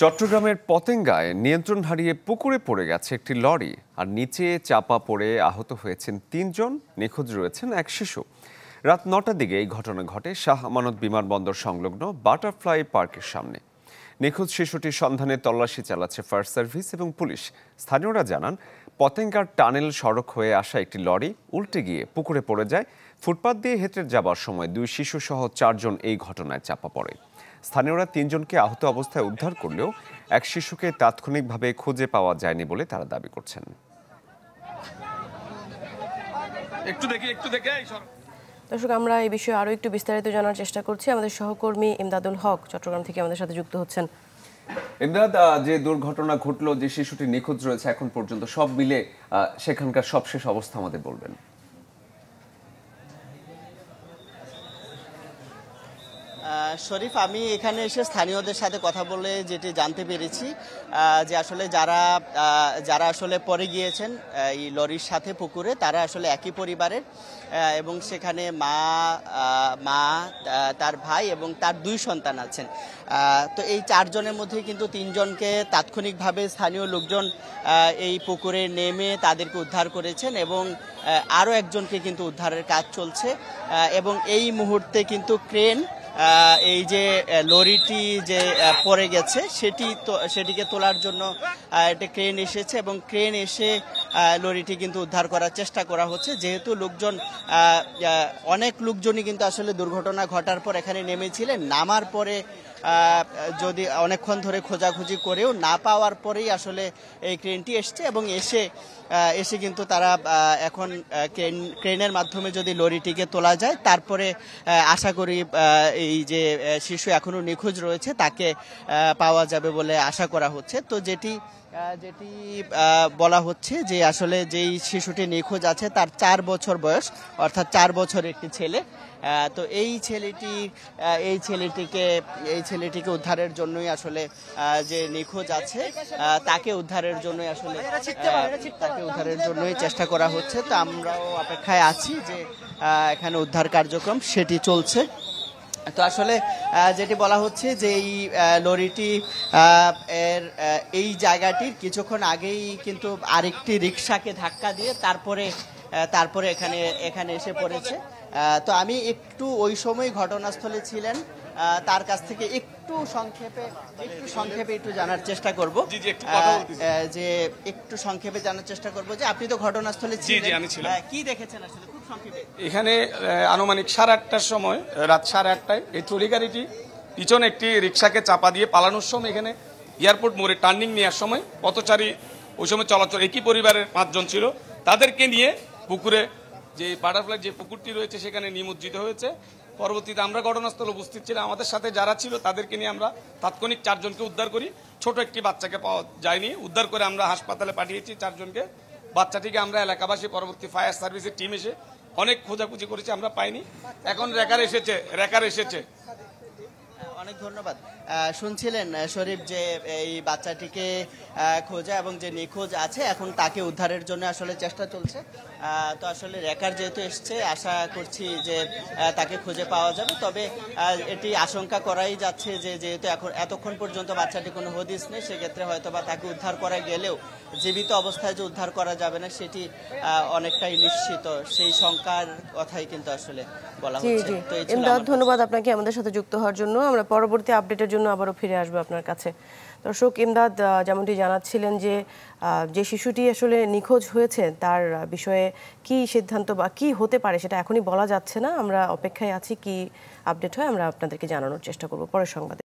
চট্টগ্রামের পতেঙ্গায় নিয়ন্ত্রণ হারিয়ে পুকুরে পড়ে গেছে একটি লরি, আর নিচে চাপা পড়ে আহত হয়েছেন ৩ জন। নিখোঁজ রয়েছেন এক শিশু। রাত ৯টার দিকে এই ঘটনা ঘটে শাহ আমানত বিমানবন্দর সংলগ্ন বাটারফ্লাই পার্কের সামনে। নিখোঁজ শিশুটির সন্ধানে তল্লাশি চালাচ্ছে ফায়ার সার্ভিস এবং পুলিশ। স্থানীয়রা জানান, পতেঙ্গার টানেল সড়ক হয়ে আসা একটি লরি উল্টে গিয়ে পুকুরে পড়ে যায়। ফুটপাত দিয়ে হেঁটে যাবার সময় ২ শিশুসহ ৪ জন এই ঘটনায় চাপা পড়ে। স্থানীয়রা ৩ জনকে আহত অবস্থায় উদ্ধার করলেও এক শিশুকে তাৎক্ষণিকভাবে খুঁজে পাওয়া যায়নি বলে তারা দাবি করছেন। দর্শক, আমরা এই বিষয়ে আরো একটু বিস্তারিত জানার চেষ্টা করছি। আমাদের সহকর্মী ইমদাদুল হক চট্টগ্রাম থেকে আমাদের সাথে যুক্ত হচ্ছেন। ইমদাদ, যে দুর্ঘটনা ঘটলো, যে শিশুটি নিখোঁজ রয়েছে এখন পর্যন্ত, সব মিলে সেখানকার সবশেষ অবস্থা আমাদের বলবেন। শরীফ, আমি এখানে এসে স্থানীয়দের সাথে কথা বলে যেটি জানতে পেরেছি যে আসলে যারা আসলে পড়ে গিয়েছেন এই লরির সাথে পুকুরে, তারা আসলে একই পরিবারের এবং সেখানে মা তার ভাই এবং তার 2 সন্তান আছেন। তো এই 4 জনের মধ্যে কিন্তু 3 জনকে তাৎক্ষণিকভাবে স্থানীয় লোকজন এই পুকুরে নেমে তাদেরকে উদ্ধার করেছেন এবং আরও একজনকে কিন্তু উদ্ধারের কাজ চলছে এবং এই মুহূর্তে কিন্তু ক্রেন এই যে লরিটি যে পড়ে গেছে সেটিকে তোলার জন্য একটা ক্রেন এসেছে এবং ক্রেন এসে লরিটি কিন্তু উদ্ধার করার চেষ্টা করা হচ্ছে। যেহেতু অনেক লোকজনই কিন্তু আসলে দুর্ঘটনা ঘটার পর এখানে নেমেছিলেন, নামার পরে যদি অনেকক্ষণ ধরে খোঁজাখুঁজি করেও না পাওয়ার পরেই আসলে এই ক্রেনটি এসছে এবং এসে কিন্তু তারা এখন ক্রেনের মাধ্যমে যদি লরিটিকে তোলা যায়, তারপরে আশা করি এই যে শিশু এখনো নিখোঁজ রয়েছে তাকে পাওয়া যাবে বলে আশা করা হচ্ছে। তো যেটি বলা হচ্ছে যে আসলে যেই শিশুটি নিখোঁজ আছে তার 4 বছর বয়স, অর্থাৎ 4 বছর একটি ছেলে। তো এই ছেলেটিকে উদ্ধারের জন্যই আসলে যে নিখোঁজ আছে তাকে উদ্ধারের জন্যই চেষ্টা করা হচ্ছে। তো আমরাও অপেক্ষায় আছি যে এখানে উদ্ধার কার্যক্রম সেটি চলছে। তো আসলে যেটি বলা হচ্ছে যে এই লরিটি এই জায়গাটির কিছুক্ষণ আগেই কিন্তু আরেকটি রিকশাকে ধাক্কা দিয়ে তারপরে এখানে এসে পড়েছে। তো আমি একটু ওই সময় ঘটনাস্থলে ছিলেন, তার কাছ থেকে একটু সংক্ষেপে জানার চেষ্টা করব যে আপনি তো ঘটনাস্থলে ছিলেন, কি দেখেছেন আসলে খুব সংক্ষেপে? এখানে আনুমানিক 8:30টার সময়, রাত 8:30টায় এই ট্রলি গাড়িটি পিছনে একটি রিক্সাকে চাপা দিয়ে পালানোর সময় এখানে এয়ারপোর্ট মোড়ে টার্নিং নেওয়ার সময় পথচারী ওই সময় চলাচল, একই পরিবারের 5 জন ছিল, তাদেরকে নিয়ে পুকুরে যে বাটারফ্লাই যে পুকুরটি রয়েছে সেখানে নিমজ্জিত হয়েছে। পরবর্তীতে আমরা ঘটনাস্থলে উপস্থিত ছিলাম, আমাদের সাথে যারা ছিল তাদেরকে নিয়ে আমরা তাৎক্ষণিক 4 জনকে উদ্ধার করি। ছোট একটি বাচ্চাকে পাওয়া যায়নি, উদ্ধার করে আমরা হাসপাতালে পাঠিয়েছি 4 জনকে। বাচ্চাটিকে আমরা এলাকাবাসী, পরবর্তী ফায়ার সার্ভিসের টিম এসে অনেক খোঁজাখুঁজি করেছি, আমরা পাইনি। এখন রেকার এসেছে। অনেক ধন্যবাদ। শুনছিলেন শরীফ যে এই বাচ্চাটিকে খোঁজা এবং যে নিখোঁজ আছে এখন তাকে উদ্ধারের জন্য আসলে চেষ্টা চলছে। তো আসলে রেকার যেহেতু এসছে, আশা করছি যে তাকে খুঁজে পাওয়া যাবে। তবে এটি আশঙ্কা করাই যাচ্ছে যে যেহেতু এতক্ষণ পর্যন্ত বাচ্চাটি কোনো হদিস নেই, সেক্ষেত্রে হয়তো বা তাকে উদ্ধার করা গেলেও জীবিত অবস্থায় যে উদ্ধার করা যাবে না সেটি অনেকটাই নিশ্চিত, সেই শঙ্কার কথাই কিন্তু আসলে বলা হচ্ছে। ধন্যবাদ আপনাকে আমাদের সাথে যুক্ত হওয়ার জন্য। আমরা পরবর্তী আপডেটের জন্য আবারও ফিরে আসবো আপনার কাছে। দর্শক, ইমদাদ যেমনটি জানাচ্ছিলেন যে শিশুটি আসলে নিখোঁজ হয়েছে তার বিষয়ে কি সিদ্ধান্ত বা কি হতে পারে সেটা এখনই বলা যাচ্ছে না। আমরা অপেক্ষায় আছি, কি আপডেট হয় আমরা আপনাদেরকে জানানোর চেষ্টা করব পরের সংবাদে।